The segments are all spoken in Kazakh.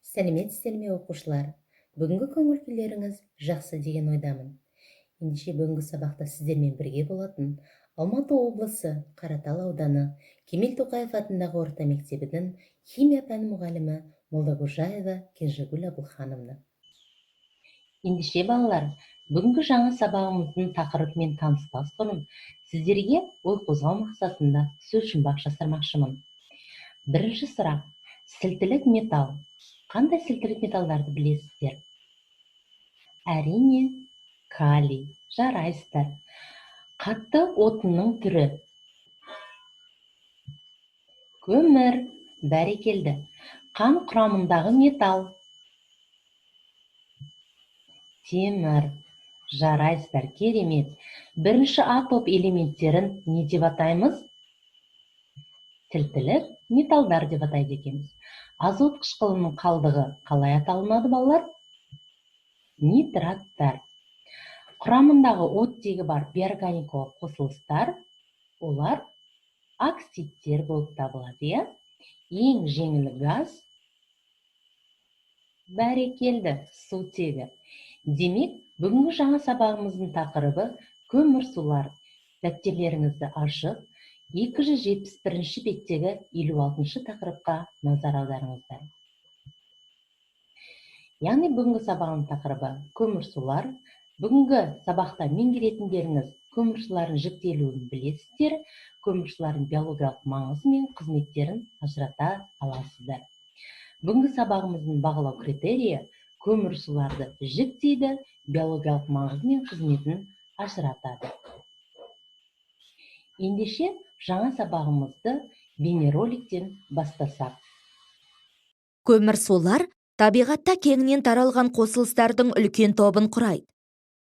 Сәлеметсіздер ме оқушылар? Бүгінгі көңіл күйлеріңіз жақсы деген ойдамын. Ендеше бүгінгі сабақта сіздермен бірге болатын Алматы облысы Қаратал ауданы Кемел Тоқаев атындағы орта мектебінің химия пәні мұғалімі Молдагожаева Кенжегүл Абылханымны. Ендеше балалар, бүгінгі жаңа сабағымыздың тақырыбымен таныспас бұрын сіздерге ой қозғау мақсатында сөз жұмбақ жасырмақшымын. Бірінші сұрақ: сілтілік металл. Қандай сілтілік металдарды білесіздер? Әрине, калий. Жарайсыздар. Қатты отынның түрі? Көмір. Бәрекелді. Қан құрамындағы металл? Темір. Жарайсыздар, керемет. Бірінші А топ элементтерін не деп атаймыз? Сілтілік металдар деп атайды екенбіз. Азот қышқылының қалдығы қалай аталынады балалар? Нитраттар. Құрамындағы оттегі бар биорганикалық қосылыстар, олар оксидтер болып табылады. Ең жеңіл газ? Бәрекелді, сутегі. Демек, бүгінгі жаңа сабағымыздың тақырыбы көмірсулар. Дәптерлеріңізді ашып, 271 беттегі 56 тақырыпқа назар аударыңыздар. Яғни бүгінгі сабағының тақырыбы көмірсулар. Бүгінгі сабақта меңгеретіндеріңіз көмірсулардың жіктелуін білесіздер, көмірсулардың биологиялық маңызы мен қызметтерін ажырата аласыздар. Бүгінгі сабағымыздың бағалау критерийі көмірсуларды жіктейді, биологиялық маңызы мен қызметін ажыратады. Ендеше жаңа сабағымызды бейнероликтен бастасақ. Көмірсулар табиғатта кеңінен таралған қосылыстардың үлкен тобын құрайды.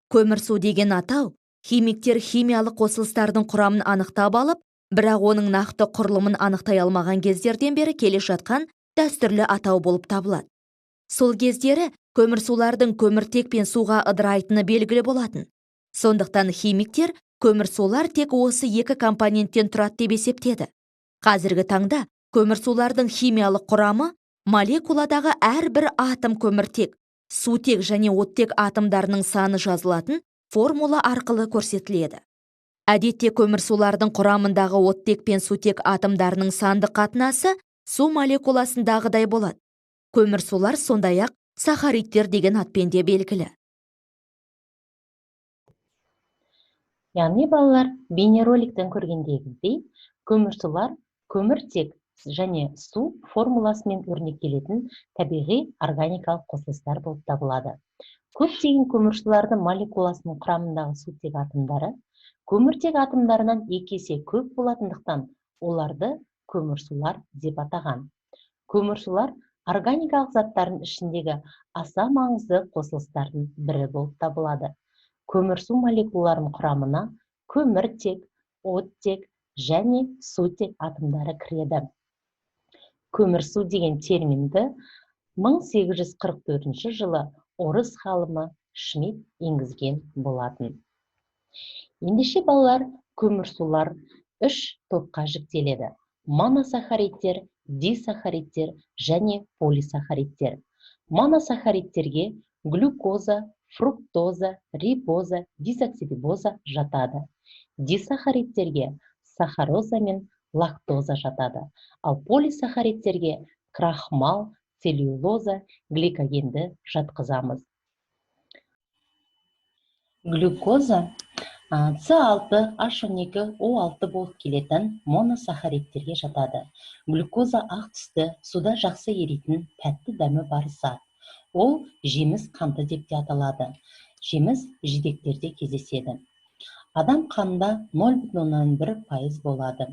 Көмірсу деген атау химиктер химиялық қосылыстардың құрамын анықтап алып, бірақ оның нақты құрылымын анықтай алмаған кездерден бері келе жатқан дәстүрлі атау болып табылады. Сол кездері көмірсулардың көміртек пен суға ыдырайтыны белгілі болатын. Сондықтан химиктер көмірсулар тек осы екі компоненттен тұрады деп есептеді. Қазіргі таңда көмірсулардың химиялық құрамы молекуладағы әрбір атом көміртек, сутек және оттек атомдарының саны жазылатын формула арқылы көрсетіледі. Әдетте көмірсулардың құрамындағы оттек пен сутек атомдарының сандық қатынасы су молекуласындағыдай болады. Көмірсулар сондай-ақ сахаридтер деген атпен де белгілі. Яғни балалар, бейнероликтен көргендегідей, көмірсулар көміртек және су формуласымен өрнектелетін табиғи органикалық қосылыстар болып табылады. Көптеген көмірсулардың молекуласының құрамындағы сутек атомдары көміртек атомдарынан 2 есе көп болатындықтан оларды көмірсулар деп атаған. Көмірсулар органикалық заттардың ішіндегі аса маңызды қосылыстардың бірі болып табылады. Көмірсу молекулаларының құрамына көміртек, оттек және сутек атомдары кіреді. Көмірсу деген терминді 1844 жылы орыс ғалымы Шмидт енгізген болатын. Ендеше балалар, көмірсулар 3 топқа жіктеледі: моносахаридтер, дисахаридтер және полисахаридтер. Моносахаридтерге глюкоза, фруктоза, рибоза, дисоксирибоза жатады. Дисахаридтерге сахароза мен лактоза жатады. Ал полисахаридтерге крахмал, целлюлоза, гликогенді жатқызамыз. Глюкоза С6, H12, O6 болып келетін моносахаридтерге жатады. Глюкоза ақ түсті, суда жақсы еритін тәтті дәмі бар зат. Ол жеміс қанты деп те аталады. Жеміс жидектерде кездеседі. Адам қанында 0,1% болады.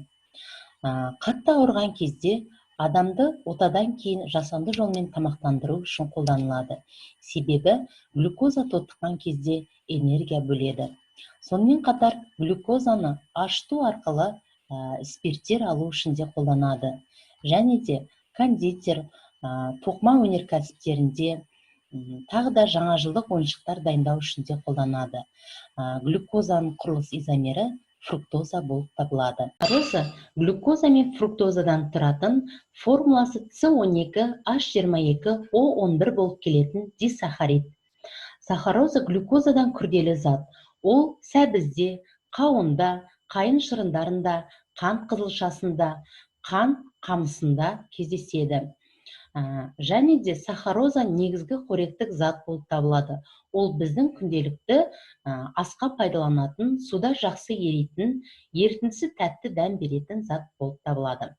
Қатты ауырған кезде адамды отадан кейін жасанды жолмен тамақтандыру үшін қолданылады. Себебі глюкоза тотыққан кезде энергия бөледі. Сонымен қатар глюкозаны ашыту арқылы спирттер алу үшін де қолданады. Және де кондитер, тоқыма өнеркәсіптерінде, тағы да жаңа жылдық ойыншықтар дайындау үшін де қолданады. Глюкозаның құрылыс изомері фруктоза болып табылады. Сахароза глюкоза мен фруктозадан тұратын, формуласы С12H22O11 болып келетін дисахарид. Сахароза глюкозадан күрделі зат. Ол сәбізде, қауында, қайын шырындарында, қант қызылшасында, қант қамысында кездеседі. Және де сахароза негізгі қоректік зат болып табылады. Ол біздің күнделікті асқа пайдаланатын, суда жақсы еритін, ерітіндісі тәтті дәм беретін зат болып табылады.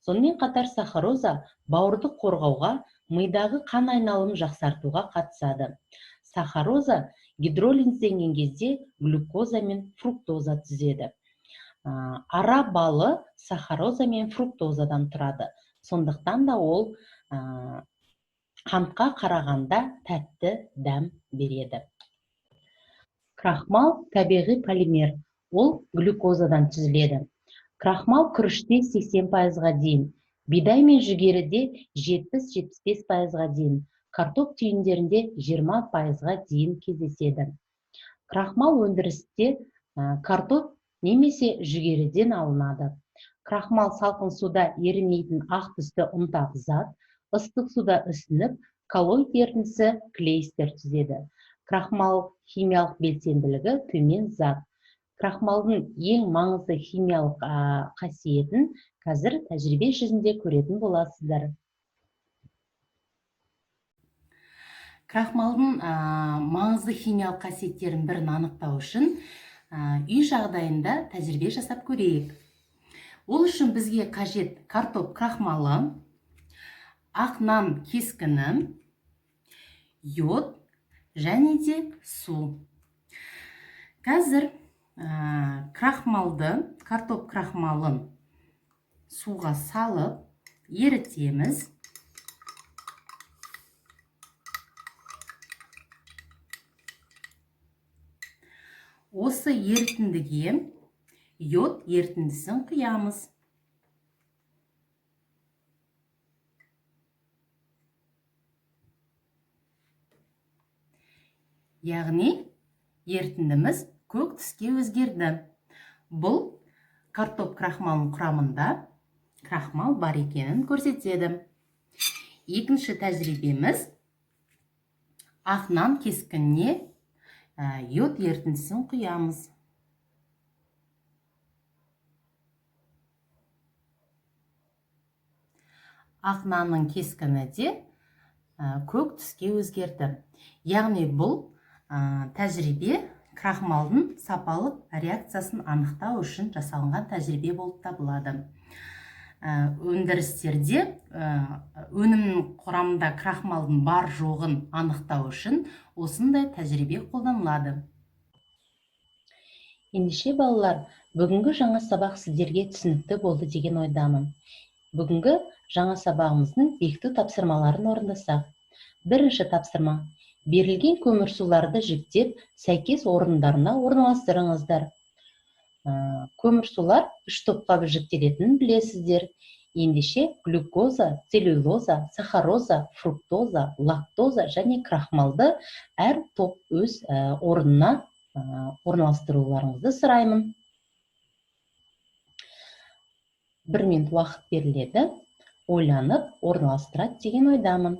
Сонымен қатар сахароза бауырды қорғауға, мидағы қан айналымын жақсартуға қатысады. Сахароза гидролизденген кезде глюкоза мен фруктоза түзеді. Ара балы сахароза мен фруктозадан тұрады. Сондықтан да ол қантқа қарағанда тәтті дәм береді. Крахмал табиғи полимер. Ол глюкозадан түзіледі. Крахмал күріште 80%-ға дейін, бидай мен жүгеріде 70-75%-ға дейін, картоп түйіндерінде 20%-ға дейін кездеседі. Крахмал өндірісте картоп немесе жүгеріден алынады. Крахмал салқын суда ерімейтін ақ түсті ұнтақ зат, ыстық суда ісініп, коллоид ерітіндісі клейстер түзеді. Крахмал химиялық белсенділігі төмен зат. Крахмалдың ең маңызды химиялық қасиетін қазір тәжірибе жүзінде көретін боласыздар. Крахмалдың маңызды химиялық қасиеттерін бірін анықтау үшін үй жағдайында тәжірибе жасап көрейік. Ол үшін бізге қажет картоп крахмалы, ақ нан кескіні, йод және де су. Қазір картоп крахмалын суға салып ерітеміз. Осы ерітіндіге йод ерітіндісін құямыз. Яғни ерітіндіміз көк түске өзгерді. Бұл картоп крахмалының құрамында крахмал бар екенін көрсетеді. Екінші тәжірибеміз ақ нан кескініне йод ерітіндісін құямыз. Ақ нанның кескіні де көк түске өзгерді. Яғни бұл тәжірибе крахмалдың сапалық реакциясын анықтау үшін жасалынған тәжірибе болып табылады. Өндірістерде өнімнің құрамында крахмалдың бар жоғын анықтау үшін осындай тәжірибе қолданылады. Ендеше балалар, бүгінгі жаңа сабақ сіздерге түсінікті болды деген ойдамын. Бүгінгі жаңа сабағымыздың бекіту тапсырмаларын орындасақ. Бірінші тапсырма. Берілген көмірсуларды жіктеп, сәйкес орындарына орналастырыңыздар. Көмірсулар 3 топқа жіктелетінін білесіздер. Ендеше глюкоза, целлюлоза, сахароза, фруктоза, лактоза және крахмалды әр топ өз орнына орналастыруларыңызды сұраймын. 1 минут уақыт беріледі. Ойланып, орналастырады деген ойдамын.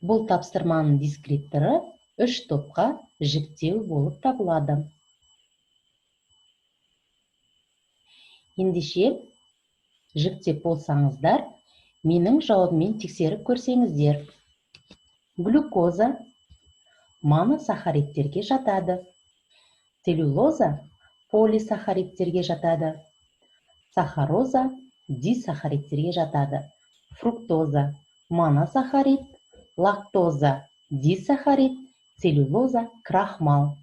Бұл тапсырманың дескрипторы 3 топқа жіктеу болып табылады. Ендеше, жіктеп болсаңыздар, менің жауабыммен тексеріп көрсеңіздер. Глюкоза моносахаридтерге жатады. Целлюлоза полисахаридтерге жатады. Сахароза дисахаридтерге жатады. Фруктоза моносахарид, лактоза дисахарид, целлюлоза крахмал.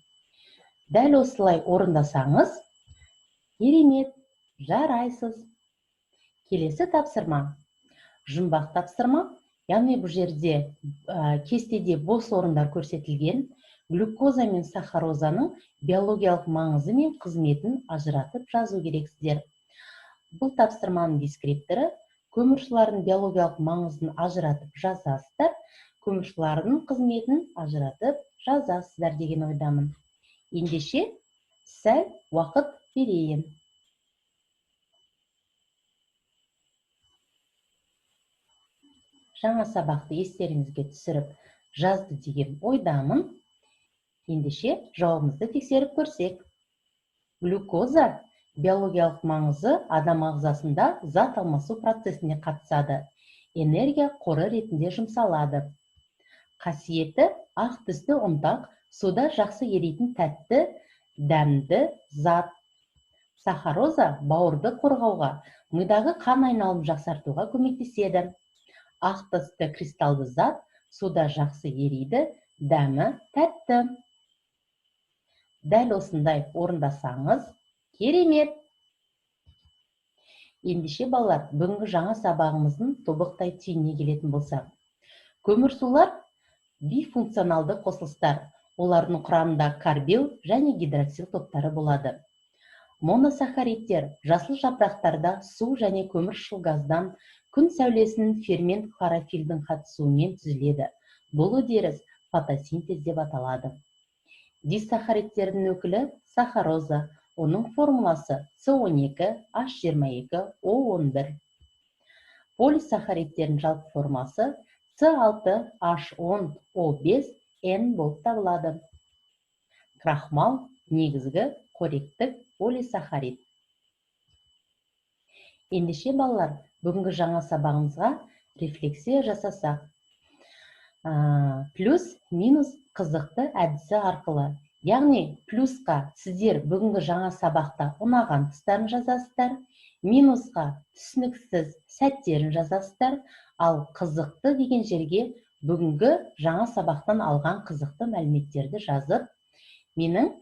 Дәл осылай орындасаңыз, керемет, жарайсыз. Келесі тапсырма. Жұмбақ тапсырма, яғни бұл жерде кестеде бос орындар көрсетілген, глюкоза мен сахарозаның биологиялық маңызы мен қызметін ажыратып жазу керексіздер. Бұл тапсырманың дескрипторы көмірсулардың биологиялық маңызын ажыратып жазасыздар, көмірсулардың қызметін ажыратып жазасыздар деген ойдамын. Ендеше сәл уақыт берейін. Жаңа сабақты естеріңізге түсіріп жазды деген ойдамын. Ендеше жауабымызды тексеріп көрсек. Глюкоза биологиялық маңызы адам ағзасында зат алмасу процесіне қатысады. Энергия қоры ретінде жұмсалады. Қасиеті ақ түсті ұнтақ, суда жақсы еритін тәтті, дәмді зат. Сахароза бауырды қорғауға, мидағы қан айналым жақсартуға көмектеседі. Ақ түсті кристалды зат суда жақсы ериді, дәмі тәтті. Дәл осындай орындасаңыз, керемет. Ендеше балалар, бүгінгі жаңа сабағымыздың тобықтай түйініне келетін болсақ. Көмірсулар бифункционалды қосылыстар. Олардың құрамында карбил және гидроксил топтары болады. Моносахаридтер жасыл жапырақтарда су және көміршыл газдан күн сәулесінің фермент хлорофильдің қатысуымен түзіледі. Бұл үдеріс фотосинтез деп аталады. Дисахаридтердің өкілі сахароза. Оның формуласы С12, H22, O11. Полисахаридтердің жалпы формасы С6, H10, O5, N болып табылады. Крахмал негізгі қоректік полисахарид. Ендеше балалар, бүгінгі жаңа сабағымызға рефлексия жасасақ. Плюс, минус қызықты әдісі арқылы. Яғни, плюсқа сіздер бүгінгі жаңа сабақта ұнаған тұстарын жазасыздар, минусқа түсініксіз сәттерін жазасыздар, ал қызықты деген жерге бүгінгі жаңа сабақтан алған қызықты мәліметтерді жазып, менің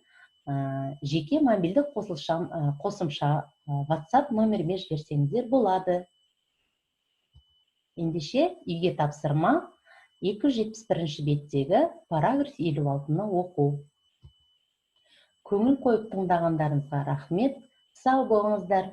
жеке мобильді қосымша WhatsApp номеріме жіберсеңіздер болады. Ендеше үйге тапсырма 271 беттегі параграф 56-ны оқу. Көңіл қойып тыңдағандарыңызға рахмет. Сау болыңыздар.